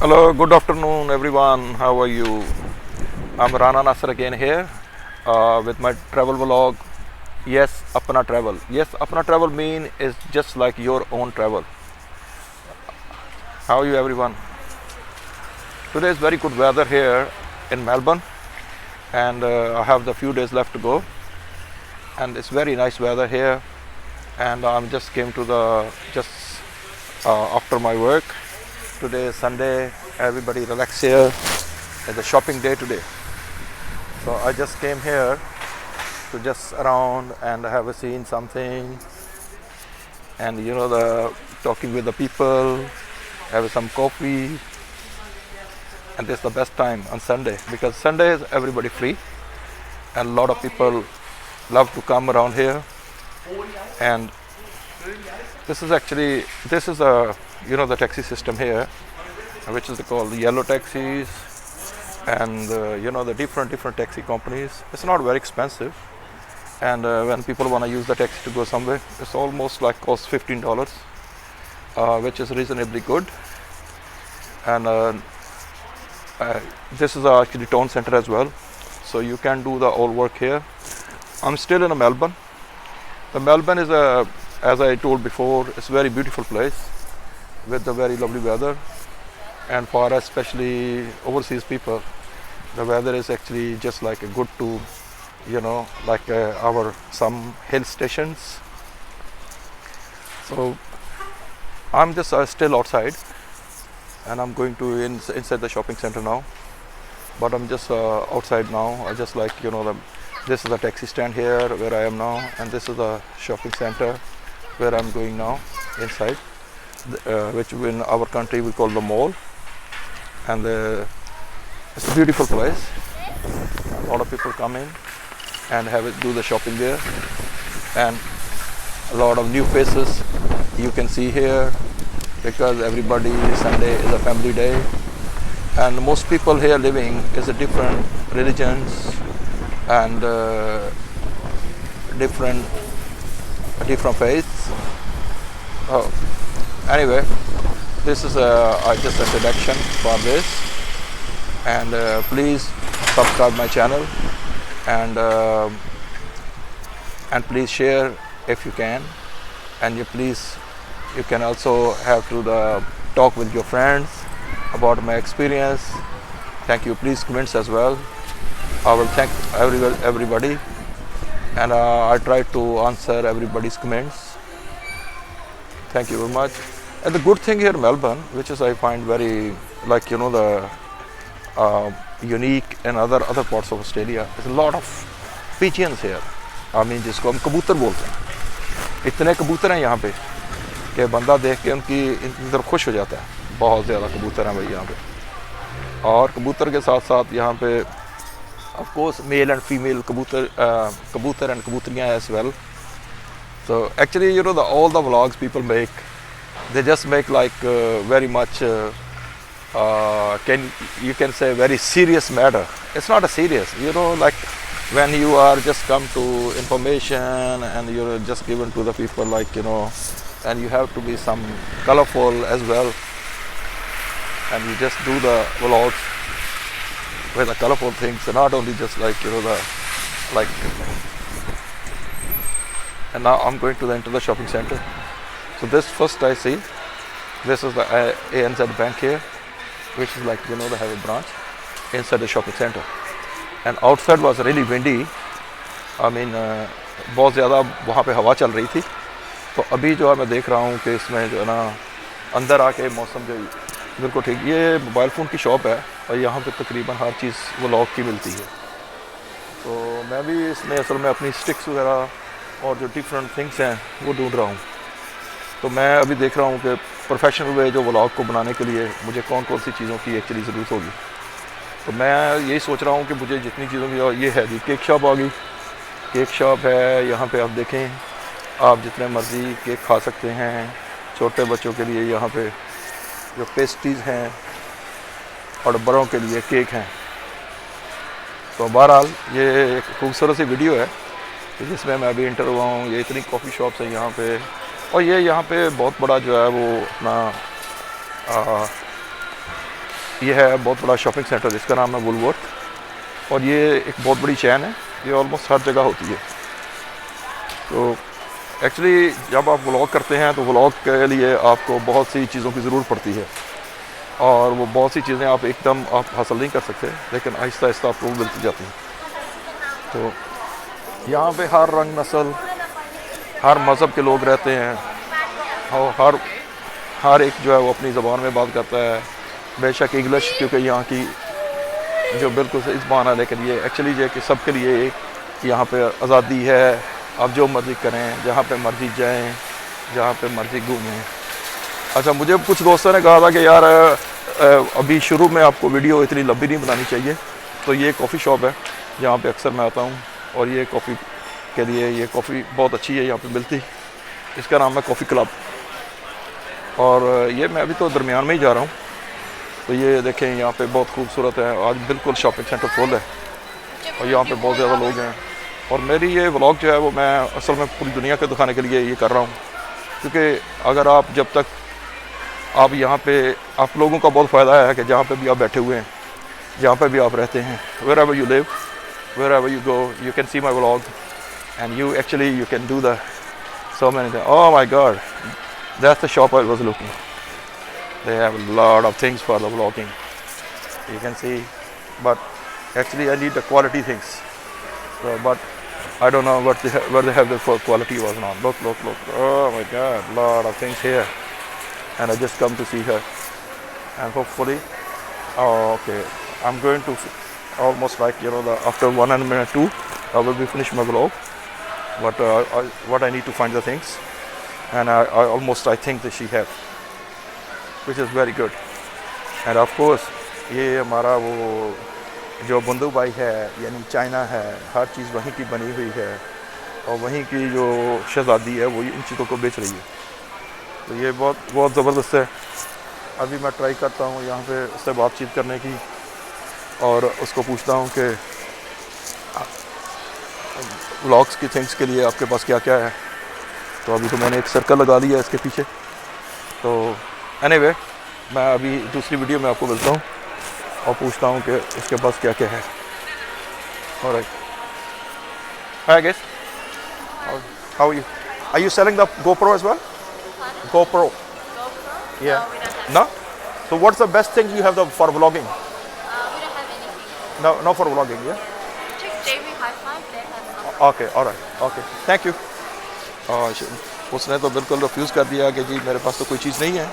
Hello, good afternoon, everyone. How are you? I'm Rana Nasser again here with my travel vlog. Yes, Apna Travel. Yes, Apna Travel mean is just like your own travel. How are you, everyone? Today is very good weather here in Melbourne, and I have the few days left to go. And it's very nice weather here. And I'm just came to the just after my work. Today is Sunday. Everybody relax here. It's a shopping day today. So I just came here to just around and have a seen something, and the talking with the people, have some coffee, and this is the best time on Sunday because Sunday is everybody free, and a lot of people love to come around here. And this is a the taxi system here, which is called the yellow taxis, and the different taxi companies. It's not very expensive, and when people want to use the taxi to go somewhere, it's almost like cost $15, which is reasonably good. And this is actually town center as well, so you can do the all work here. I'm still in Melbourne. The Melbourne is as I told before, it's a very beautiful place with the very lovely weather, and for us, especially overseas people, the weather is actually just like a good to like our some hill stations. So I'm just still outside, and I'm going to inside the shopping center now, but I'm just outside now. I just like this is a taxi stand here where I am now, and this is the shopping center where I'm going now inside, which in our country we call the mall. And it's a beautiful place. A lot of people come in and do the shopping there, and a lot of new faces you can see here because everybody Sunday is a family day, and most people here living is a different religions and different faiths. Oh, anyway, this is just an introduction for this, and please subscribe my channel, and please share if you can, and you can also have to talk with your friends about my experience. Thank you. Please comments as well. I will thank everybody, and I try to answer everybody's comments. Thank you very much. And the good thing here in Melbourne, which is I find very like the unique in other parts of Australia, there's a lot of pigeons here. I mean जिसको हम कबूतर बोलते हैं, इतने कबूतर हैं यहाँ पे कि बंदा देख के उनकी इधर खुश हो जाता है. बहुत ज़्यादा कबूतर हैं भाई यहाँ पे, और कबूतर के साथ साथ यहाँ पे of course male and female कबूतर and कबूतरियाँ as well. So actually all the vlogs people make, they just make like very much you can say very serious matter. It's not a serious, like when you are just come to information and you're just given to the people like and you have to be some colorful as well, and you just do the vlogs with the colorful things, and not only just like like. And now I'm going to enter the shopping center. So this first I see, this is the ANZ bank here, which is like they have a branch inside the shopping center. And outside was really windy. I mean बहुत ज़्यादा वहाँ पे हवा चल रही थी. तो अभी जो है मैं देख रहा हूँ कि इसमें जो है ना अंदर आके मौसम जो बिल्कुल ठीक. ये मोबाइल फ़ोन की शॉप है और यहाँ पे तकरीबन हर चीज़ व्लॉग की मिलती है. तो मैं भी इसमें असल में अपनी स्टिक्स वगैरह और जो डिफरेंट थिंग्स हैं वो ढूंढ रहा हूँ. तो मैं अभी देख रहा हूँ कि प्रोफेशनल वे जो व्लॉग को बनाने के लिए मुझे कौन कौन सी चीज़ों की एक्चुअली ज़रूरत होगी. तो मैं यही सोच रहा हूँ कि मुझे जितनी चीज़ों की, ये है जी केक शॉप आ गई. केक शॉप है यहाँ पे, आप देखें आप जितने मर्ज़ी केक खा सकते हैं. छोटे बच्चों के लिए यहाँ पे जो पेस्ट्रीज़ हैं और बड़ों के लिए केक हैं. तो बहरहाल ये एक खूबसूरत सी वीडियो है जिसमें मैं अभी इंटर हुआ हूँ. ये इतनी कॉफ़ी शॉप्स हैं यहाँ पे, और ये यहाँ पे बहुत बड़ा जो है वो अपना ये है बहुत बड़ा शॉपिंग सेंटर जिसका नाम है वुलवर्थ, और ये एक बहुत बड़ी चैन है, ये ऑलमोस्ट हर जगह होती है। तो एक्चुअली जब आप व्लॉग करते हैं तो व्लॉग के लिए आपको बहुत सी चीज़ों की ज़रूरत पड़ती है, और वो बहुत सी चीज़ें आप एकदम आप हासिल नहीं कर सकते, लेकिन आहिस्ता आहिस्ता आपको वो मिलती जाती हैं। तो यहाँ पे हर रंग नस्ल, हर मज़हब के लोग रहते हैं, और हर एक जो है वो अपनी ज़बान में बात करता है। बेशक इंग्लिश क्योंकि यहाँ की जो बिल्कुल सही ज़बान है, लेकिन ये एक्चुअली जो है कि सबके लिए यहाँ पे आज़ादी है, आप जो मर्ज़ी करें, जहाँ पे मर्ज़ी जाएं, जहाँ पे मर्ज़ी घूमें। अच्छा, मुझे कुछ दोस्तों ने कहा था कि यार अभी शुरू में आपको वीडियो इतनी लंबी नहीं बनानी चाहिए। तो ये कॉफ़ी शॉप है जहाँ पे अक्सर मैं आता हूँ, और ये कॉफ़ी के लिए ये कॉफ़ी बहुत अच्छी है यहाँ पे मिलती। इसका नाम है कॉफ़ी क्लब, और ये मैं अभी तो दरमियान में ही जा रहा हूँ। तो ये देखें यहाँ पे बहुत खूबसूरत है, आज बिल्कुल शॉपिंग सेंटर फुल है, और यहाँ पे बहुत ज़्यादा लोग हैं। और मेरी ये व्लॉग जो है वो मैं असल में पूरी दुनिया को दिखाने के लिए ये कर रहा हूँ, क्योंकि अगर आप जब तक आप यहाँ पे, आप लोगों का बहुत फ़ायदा है कि जहाँ पे भी आप बैठे हुए हैं, जहाँ पे भी आप रहते हैं, wherever you live, wherever you go, you can see my vlog, and you can do the so many things. Oh my God, that's the shop I was looking. They have a lot of things for the vlogging. You can see, but actually I need the quality things. So, but I don't know where they have the quality was not. Look. Oh my God, lot of things here. And I just come to see her, and hopefully, oh, okay, I'm going to almost like after 1 minute 2, I will be finished my vlog. But what I need to find the things, and I think that she have, which is very good. And of course, ये हमारा वो जो बंदू भाई है, यानी China है, हर चीज़ वहीं की बनी हुई है, और वहीं की जो शहज़ादी है वो इन चीज़ों को बेच रही है। तो ये बहुत ज़बरदस्त है। अभी मैं ट्राई करता हूँ यहाँ पे उससे बातचीत करने की, और उसको पूछता हूँ कि व्लॉग्स की थिंग्स के लिए आपके पास क्या क्या है। तो अभी तो मैंने एक सर्कल लगा लिया है इसके पीछे। तो एनीवे, मैं अभी दूसरी वीडियो में आपको मिलता हूँ और पूछता हूँ कि इसके पास क्या क्या है। Alright, hi guys, how are you? Are you selling the GoPro as well? GoPro. Yeah. No? So what's the best thing you have for vlogging? We don't have anything. No, not for vlogging, yeah? Check JB Hi-Fi, they have something. Okay, all right. Okay. Thank you. उसने तो बिल्कुल refuse कर दिया कि जी मेरे पास तो कोई चीज़ नहीं है।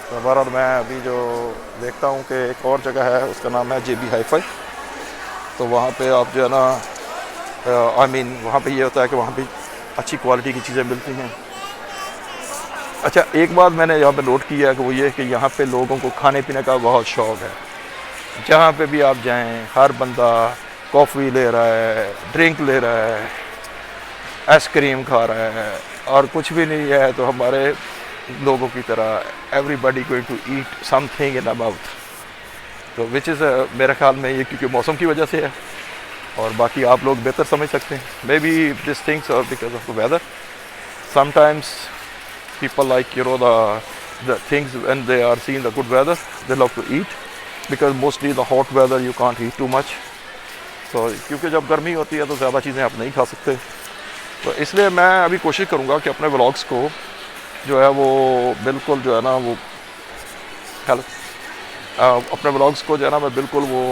तो बहरहाल मैं अभी जो देखता हूँ कि एक और जगह है, उसका नाम है JB Hi-Fi। तो वहाँ पे आप जो है ना, वहाँ पे ये होता है कि वहाँ पे अच्छी क्वालिटी की चीज़ें मिलती हैं। अच्छा, एक बात मैंने यहाँ पे नोट किया है कि वो ये है कि यहाँ पे लोगों को खाने पीने का बहुत शौक़ है। जहाँ पे भी आप जाएं, हर बंदा कॉफ़ी ले रहा है, ड्रिंक ले रहा है, आइसक्रीम खा रहा है, और कुछ भी नहीं है तो हमारे लोगों की तरह everybody going to eat something in a mouth. तो विच इज़ मेरे ख्याल में ये क्योंकि मौसम की वजह से है, और बाकी आप लोग बेहतर समझ सकते हैं। Maybe this things are because of the weather. Sometimes people like the things when they are seeing the good weather, they love to eat, because mostly the hot weather you can't eat too much. So क्योंकि जब गर्मी होती है तो ज़्यादा चीज़ें आप नहीं खा सकते। तो इसलिए मैं अभी कोशिश करूँगा कि अपने व्लॉग्स को जो है वो बिल्कुल जो है ना वो अपने व्लॉग्स को जो है ना मैं बिल्कुल वो,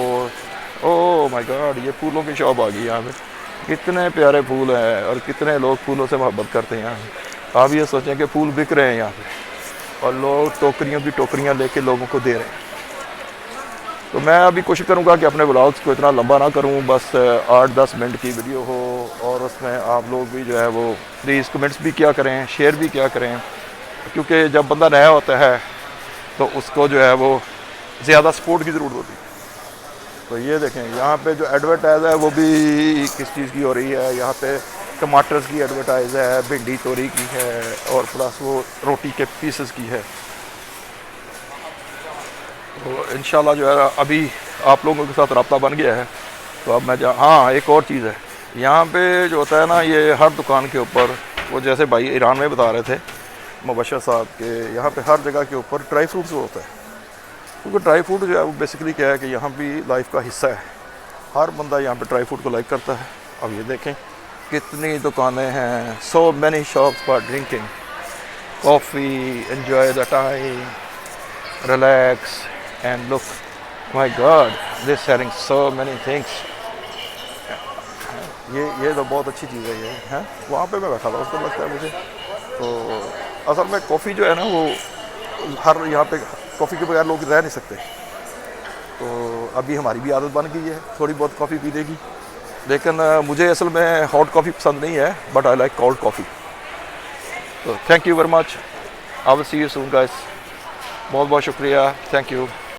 ओह माय गॉड, ये फूलों की शॉप आ गई यहाँ पे। कितने प्यारे फूल हैं और कितने लोग फूलों से मोहब्बत करते हैं यहाँ पे। आप ये सोचें कि फूल बिक रहे हैं यहाँ पे, और लोग टोकरियों की टोकरियाँ लेके लोगों को दे रहे हैं। तो मैं अभी कोशिश करूँगा कि अपने व्लॉग्स को इतना लंबा ना करूँ, बस 8-10 मिनट की वीडियो हो, और उसमें आप लोग भी जो है वो प्लीज़ कमेंट्स भी क्या करें, शेयर भी क्या करें, क्योंकि जब बंदा नया होता है तो उसको जो है वो ज़्यादा सपोर्ट की ज़रूरत होती है। तो ये देखें यहाँ पे जो एडवर्टाइज़ है वो भी किस चीज़ की हो रही है। यहाँ पे टमाटर की एडवर्टाइज़ है, भिंडी तोरी की है, और प्लस वो रोटी के पीसेस की है। तो इंशाल्लाह जो है अभी आप लोगों के साथ रब्ता बन गया है। तो अब मैं हाँ, एक और चीज़ है यहाँ पे जो होता है ना, ये हर दुकान के ऊपर, वो जैसे भाई ईरान में बता रहे थे मुबशर साहब के, यहाँ पे हर जगह के ऊपर ड्राई फ्रूट्स होता है। क्योंकि ड्राई फ्रूट जो है वो बेसिकली क्या है कि यहाँ भी लाइफ का हिस्सा है, हर बंदा यहाँ पे ड्राई फ्रूट को लाइक करता है। अब ये देखें कितनी दुकानें हैं, so many shops for drinking coffee, enjoy the time, relax and look my God this selling so many things. ये तो बहुत अच्छी चीज़ है ये है। वहाँ पे मैं बैठा था, उसको लगता है मुझे तो असल में कॉफ़ी जो है ना वो हर यहाँ पे कॉफ़ी के बगैर लोग रह नहीं सकते। तो अभी हमारी भी आदत बन गई है थोड़ी बहुत कॉफ़ी पीने की, लेकिन मुझे असल में हॉट कॉफ़ी पसंद नहीं है, but I like cold coffee. तो thank you very much, I will see you soon guys. बहुत बहुत शुक्रिया, थैंक यू।